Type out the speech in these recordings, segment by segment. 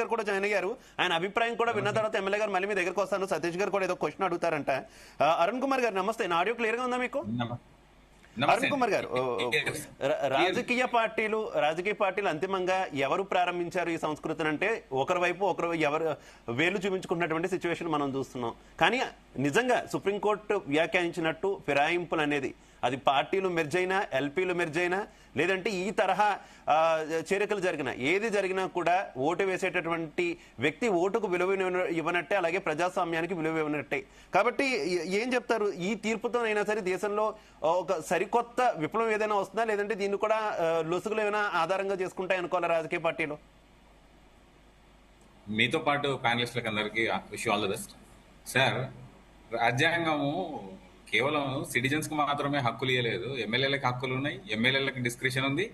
గారు కూడా జాయిన్ అయ్యారు. ఆయన అభిప్రాయం కూడా విన్న తర్వాత ఎమ్మెల్యే గారు మళ్ళీ మీ దగ్గరకు వస్తాను. సతీష్ గారు కూడా ఏదో క్వశ్చన్ అడుగుతారంట. అరుణ్ కుమార్ గారు నమస్తే. నా ఆడియో క్లియర్ గా ఉందా మీకు? అరుణ్ కుమార్ గారు, రాజకీయ పార్టీలు అంతిమంగా ఎవరు ప్రారంభించారు ఈ సంస్కృతిని అంటే ఒకరి వైపు ఒకరు ఎవరు వేలు చూపించుకున్నటువంటి సిచ్యువేషన్ మనం చూస్తున్నాం. కానీ నిజంగా సుప్రీంకోర్టు వ్యాఖ్యానించినట్టు ఫిరాయింపులు అనేది అది పార్టీలు మెర్జైనా, ఎల్పీలు మెర్జైనా, లేదంటే ఈ తరహా చేరికలు జరిగినా, ఏది జరిగినా కూడా ఓటు వేసేటటువంటి వ్యక్తి ఓటుకు విలువ ఇవ్వనట్టే, అలాగే ప్రజాస్వామ్యానికి విలువ ఇవ్వనట్టే. కాబట్టి ఏం చెప్తారు? ఈ తీర్పుతోనైనా సరే దేశంలో ఒక సరికొత్త విప్లవం ఏదైనా వస్తుందా, లేదంటే దీన్ని కూడా లొసుగులు ఏమైనా ఆధారంగా చేసుకుంటాయి అనుకోవాలి రాజకీయ పార్టీలు? మీతో పాటు ప్యానలిస్టులకు అందరికీ wish all the best. Sir, రాజ్యాంగము కేవలం సిటిజన్స్ కు మాత్రమే హక్కులు ఇవ్వలేదు. ఎమ్మెల్యేలకు హక్కులు ఉన్నాయి, ఎమ్మెల్యేలకు డిస్క్రిప్షన్ ఉంది,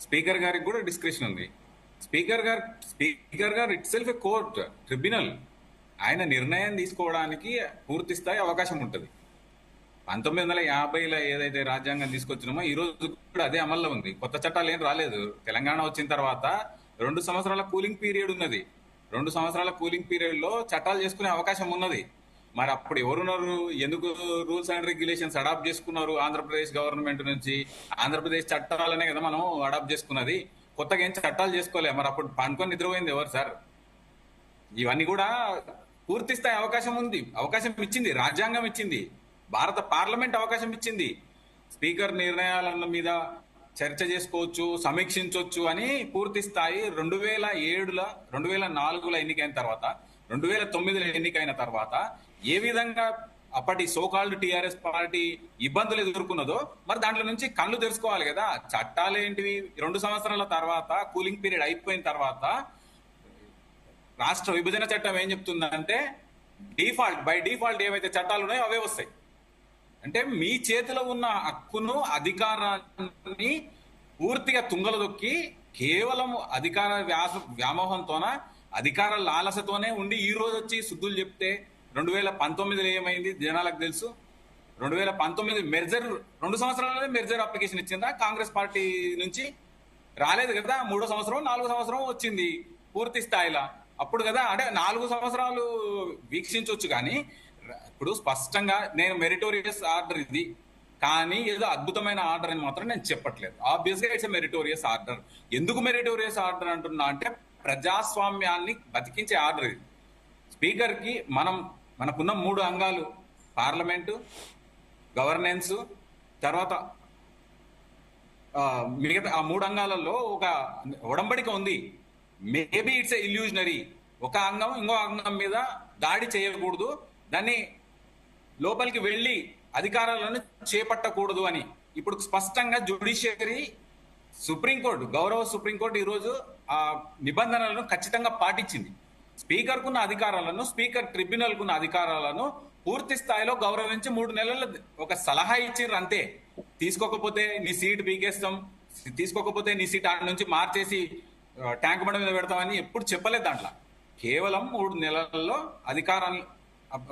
స్పీకర్ గారికి కూడా డిస్క్రిప్షన్ ఉంది. స్పీకర్ గారు it self A court, tribunal. ఆయన నిర్ణయం తీసుకోవడానికి పూర్తి స్థాయి అవకాశం ఉంటుంది. 1950లో ఏదైతే రాజ్యాంగం తీసుకొచ్చినామో ఈ రోజు కూడా అదే అమల్లో ఉంది. కొత్త చట్టాలు ఏం రాలేదు. తెలంగాణ వచ్చిన తర్వాత 2 సంవత్సరాల కూలింగ్ పీరియడ్ ఉన్నది. 2 సంవత్సరాల కూలింగ్ పీరియడ్ లో చట్టాలు చేసుకునే అవకాశం ఉన్నది. మరి అప్పుడు ఎవరున్నారు? ఎందుకు రూల్స్ అండ్ రెగ్యులేషన్స్ అడాప్ట్ చేసుకున్నారు? ఆంధ్రప్రదేశ్ గవర్నమెంట్ నుంచి ఆంధ్రప్రదేశ్ చట్టాలనే కదా మనం అడాప్ట్ చేసుకున్నది. కొత్తగా ఏం చట్టాలు చేసుకోలే. మరి అప్పుడు పండుకొని నిద్రపోయింది ఎవరు సార్? ఇవన్నీ కూడా పూర్తి స్థాయి అవకాశం ఉంది, అవకాశం ఇచ్చింది రాజ్యాంగం, ఇచ్చింది భారత పార్లమెంట్, అవకాశం ఇచ్చింది. స్పీకర్ నిర్ణయాల మీద చర్చ చేసుకోవచ్చు, సమీక్షించవచ్చు అని పూర్తి స్థాయి 2007లో 2004లో ఎన్నికైన తర్వాత, 2009లో ఎన్నికైన తర్వాత ఏ విధంగా అప్పటి సోకాల్డ్ టీఆర్ఎస్ పార్టీ ఇబ్బందులు ఎదుర్కొన్నదో మరి దాంట్లో నుంచి కళ్ళు తెరుచుకోవాలి కదా. చట్టాలు ఏంటివి? 2 సంవత్సరాల తర్వాత కూలింగ్ పీరియడ్ అయిపోయిన తర్వాత రాష్ట్ర విభజన చట్టం ఏం చెప్తుందంటే బై డిఫాల్ట్ ఏవైతే చట్టాలు ఉన్నాయో అవే వస్తాయి. అంటే మీ చేతిలో ఉన్న హక్కును, అధికారాన్ని పూర్తిగా తుంగలు దొక్కి కేవలం అధికార వ్యామోహంతోన, అధికార లాలసతోనే ఉండి ఈ రోజు వచ్చి శుద్ధులు చెప్తే 2019లో ఏమైంది జనాలకు తెలుసు. 2019 మెర్జర్ 2 సంవత్సరాలనే మెర్జర్ అప్లికేషన్ ఇచ్చిందా కాంగ్రెస్ పార్టీ నుంచి? రాలేదు కదా. 3వ సంవత్సరం 4వ సంవత్సరం వచ్చింది పూర్తి స్థాయిలో. అప్పుడు కదా అంటే 4 సంవత్సరాలు వీక్షించవచ్చు. కానీ ఇప్పుడు స్పష్టంగా నేను మెరిటోరియస్ ఆర్డర్ ఇది కానీ ఏదో అద్భుతమైన ఆర్డర్ అని మాత్రం నేను చెప్పట్లేదు. ఆబ్వియస్గా ఇట్స్ మెరిటోరియస్ ఆర్డర్. ఎందుకు మెరిటోరియస్ ఆర్డర్ అంటున్నా అంటే ప్రజాస్వామ్యాన్ని బతికించే ఆర్డర్ ఇది. స్పీకర్ కి మనకున్న 3 అంగాలు, పార్లమెంటు, గవర్నెన్స్, తర్వాత మిగతా ఆ 3 అంగాలలో ఒక ఒడంబడిక ఉంది. Maybe it's illusionary. ఒక అంగం ఇంకో అంగం మీద దాడి చేయకూడదు, దాన్ని లోపలికి వెళ్ళి అధికారాలను చేపట్టకూడదు అని ఇప్పుడు స్పష్టంగా జ్యుడిషియరీ, సుప్రీంకోర్టు, గౌరవ సుప్రీంకోర్టు ఈరోజు ఆ నిబంధనలను ఖచ్చితంగా పాటించింది. స్పీకర్ కున్న అధికారాలను, స్పీకర్ ట్రిబ్యునల్ కున్న అధికారాలను పూర్తి స్థాయిలో గౌరవించి 3 నెలలు ఒక సలహా ఇచ్చిర్రు అంతే. తీసుకోకపోతే నీ సీట్ పీకేస్తాం, తీసుకోకపోతే నీ సీట్ ఆడ నుంచి మార్చేసి ట్యాంక్ బండ మీద పెడతామని ఎప్పుడు చెప్పలేదు. దాంట్లో కేవలం 3 నెలల్లో అధికారాన్ని,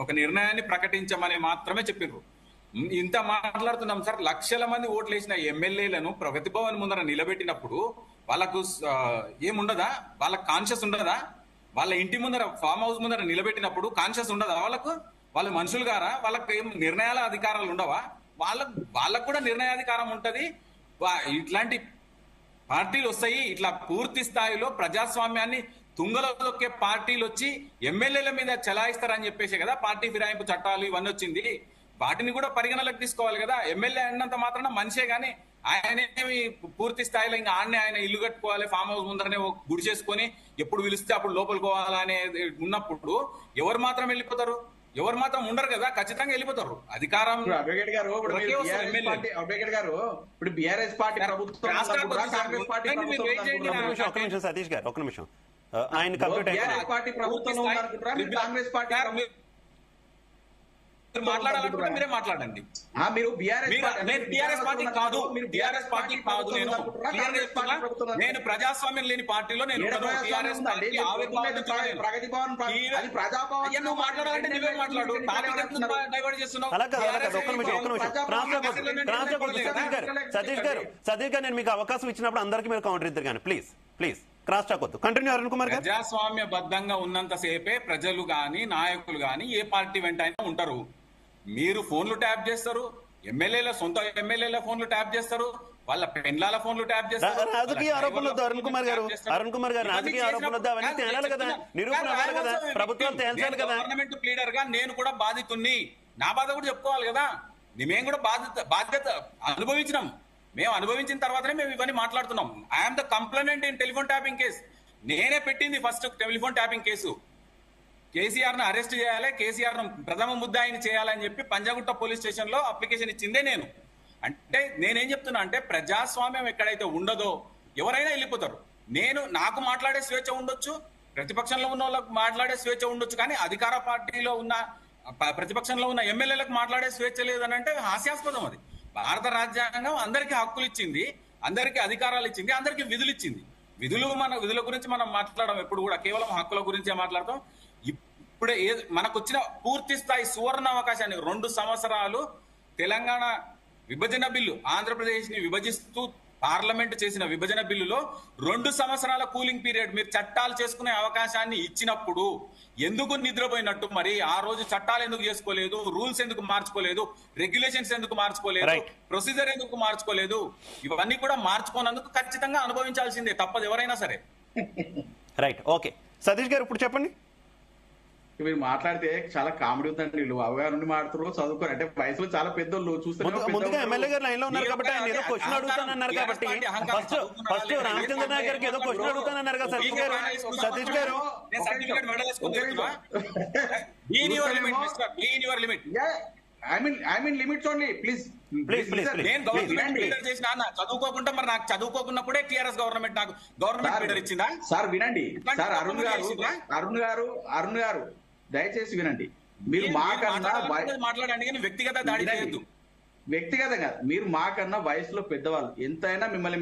ఒక నిర్ణయాన్ని ప్రకటించమని మాత్రమే చెప్పిర్రు. ఇంత మాట్లాడుతున్నాం సార్. లక్షల మంది ఓట్లు వేసిన ఎమ్మెల్యేలను ప్రగతి భవన్ ముందర నిలబెట్టినప్పుడు వాళ్ళకు ఏముండదా? వాళ్ళకి కాన్షియస్ ఉండదా? వాళ్ళ ఇంటి ముందర, ఫామ్ హౌస్ ముందర నిలబెట్టినప్పుడు కాన్షియస్ ఉండదా వాళ్ళకు? వాళ్ళ మనుషులు గారా? వాళ్ళకి ఏం నిర్ణయాల అధికారాలు ఉండవా? వాళ్ళకు కూడా నిర్ణయాధికారం ఉంటది. ఇట్లాంటి పార్టీలు వస్తాయి, ఇట్లా పూర్తి స్థాయిలో ప్రజాస్వామ్యాన్ని తుంగలో దొక్కే పార్టీలు వచ్చి ఎమ్మెల్యేల మీద చెలాయిస్తారని చెప్పేసి కదా పార్టీ ఫిరాయింపు చట్టాలు ఇవన్నీ వచ్చింది. వాటిని కూడా పరిగణలోకి తీసుకోవాలి కదా. ఎమ్మెల్యే అన్నంత మాత్రాన మనిషే గానీ ఆయనేమి పూర్తి స్థాయిలో ఇంకా ఆయన ఇల్లు కట్టుకోవాలి, ఫామ్ హౌస్ ముందరనే గుడి చేసుకొని ఎప్పుడు పిలిస్తే అప్పుడు లోపలికి పోవాలనే ఉన్నప్పుడు ఎవరు మాత్రం వెళ్ళిపోతారు? ఎవరు మాత్రం ఉండరు కదా, ఖచ్చితంగా వెళ్ళిపోతారు. అధికారం అడ్వకేట్ గారు ఇప్పుడు బీఆర్ఎస్ పార్టీ ప్రభుత్వం సతీష్ గారు ఒక్క నిమిషం, ఆయన కంప్లీట్ పార్టీ ప్రభుత్వంలో కాంగ్రెస్ పార్టీ మాట్లాడాలనుకుంటే మీరే మాట్లాడండి. మీరు టీఆర్ఎస్ పార్టీ కాదు, టీఆర్ఎస్ పార్టీ కాదు. నేను ప్రజాస్వామ్యం లేని పార్టీలో నేను ప్రగతి భవన్ మాట్లాడాలంటే నువ్వే మాట్లాడు. డైవర్ట్ చేస్తున్నావు. సతీష్ గారు నేను మీకు అవకాశం ఇచ్చినప్పుడు అందరికీ మీరు కౌంటర్ ఇద్దరు కానీ ప్లీజ్. క్రాస్ టాక్ వద్దు. కంటిన్యూ అరుణ్ కుమార్ గారు. ప్రజాస్వామ్యబద్ధంగా ఉన్నంత సేపే ప్రజలు గాని నాయకులు గాని ఏ పార్టీ వెంట అయినా ఉంటారు. మీరు ఫోన్లు ట్యాప్ చేస్తారు, సొంత ఎమ్మెల్యేల ఫోన్లు ట్యాప్ చేస్తారు, వాళ్ళ పెండ్లాల ఫోన్లు ట్యాప్ చేస్తారు. రాజకీయ ఆరోపణలు వద్దు అరుణ్ కుమార్ గారు. అరుణ్ కుమార్ గారు రాజకీయ ఆరోపణలు వద్దు, అవన్నీ తేలాలి కదా, నిరూపణ అవ్వాలి కదా, ప్రభుత్వాలు తేల్చాలి కదా. గవర్నమెంట్ లీడర్ గా నేను కూడా బాధితుణ్ణి, నా బాధ కూడా చెప్పుకోవాలి కదా. మేము కూడా బాధ్యత అనుభవించినాం. మేము అనుభవించిన తర్వాతనే మేము ఇవన్నీ మాట్లాడుతున్నాం. I'm the complainant in telephone tapping case. నేనే పెట్టింది first telephone tapping case. KCR ను అరెస్ట్ చేయాలి, కేసీఆర్ ను ప్రథమ ముద్దాయిని చేయాలని చెప్పి పంజాగుట్ట పోలీస్ స్టేషన్ లో అప్లికేషన్ ఇచ్చిందే నేను. అంటే నేనేం చెప్తున్నా అంటే ప్రజాస్వామ్యం ఎక్కడైతే ఉండదో ఎవరైనా వెళ్ళిపోతారు. నాకు మాట్లాడే స్వేచ్ఛ ఉండొచ్చు, ప్రతిపక్షంలో ఉన్న వాళ్ళకు మాట్లాడే స్వేచ్ఛ ఉండొచ్చు, కానీ అధికార పార్టీలో ఉన్న ప్రతిపక్షంలో ఉన్న ఎమ్మెల్యేలకు మాట్లాడే స్వేచ్ఛ లేదని అంటే హాస్యాస్పదం. అది భారత రాజ్యాంగం అందరికీ హక్కులు ఇచ్చింది, అందరికీ అధికారాలు ఇచ్చింది, అందరికీ విధులు ఇచ్చింది. విధుల గురించి మనం మాట్లాడడం ఎప్పుడు కూడా కేవలం హక్కుల గురించే మాట్లాడతాం. ఇప్పుడే మనకు వచ్చిన పూర్తి స్థాయి సువర్ణ అవకాశాన్ని 2 సంవత్సరాలు తెలంగాణ విభజన బిల్లు, ఆంధ్రప్రదేశ్ ని విభజిస్తూ పార్లమెంట్ చేసిన విభజన బిల్లులో 2 సంవత్సరాల కూలింగ్ పీరియడ్ మీరు చట్టాలు చేసుకునే అవకాశాన్ని ఇచ్చినప్పుడు ఎందుకు నిద్రపోయినట్టు? మరి ఆ రోజు చట్టాలు ఎందుకు చేసుకోలేదు, రూల్స్ ఎందుకు మార్చుకోలేదు, రెగ్యులేషన్స్ ఎందుకు మార్చుకోలేదు, ప్రొసీజర్ ఎందుకు మార్చుకోలేదు? ఇవన్నీ కూడా మార్చుకోనందుకు ఖచ్చితంగా అనుభవించాల్సిందే, తప్పదు ఎవరైనా సరే. Right, okay. సతీష్ గారు ఇప్పుడు చెప్పండి. మీరు మాట్లాడితే చాలా కామెడీ ఉందండి. వీళ్ళు అవగాహన నుండి మాట్లాడుతున్నారు, చదువుకోరు, అంటే వయసులో చాలా పెద్దోళ్ళు చూస్తే ముందుగా ఎమ్మెల్యే గారు లైన్ లో ఉన్నారు కాబట్టి ఆయన ఏదో క్వశ్చన్ అడుగుతానన్నారు కాబట్టి ఫస్ట్ రామచంద్ర నాయక్ గారికి ఏదో క్వశ్చన్ అడుగుతానన్నారు కదా సతీష్ గారు. సతీష్ గారు లిమిట్స్ ఓన్లీ ప్లీజ్. చదువుకోకుండా మరి నాకు చదువుకోకున్నప్పుడే టీఆర్ఎస్ గవర్నమెంట్ నాకు గవర్నమెంట్ లీడర్ ఇచ్చిందా? సార్ వినండి, సార్ అరుణ్ గారు దయచేసి వినండి. మీరు మాకన్నా మాట్లాడండి కానీ వ్యక్తిగత దాడి చేయొద్దు. వ్యక్తిగతంగా మీరు మాకన్నా వయసులో పెద్దవాళ్ళు, ఎంతైనా మిమ్మల్ని మేము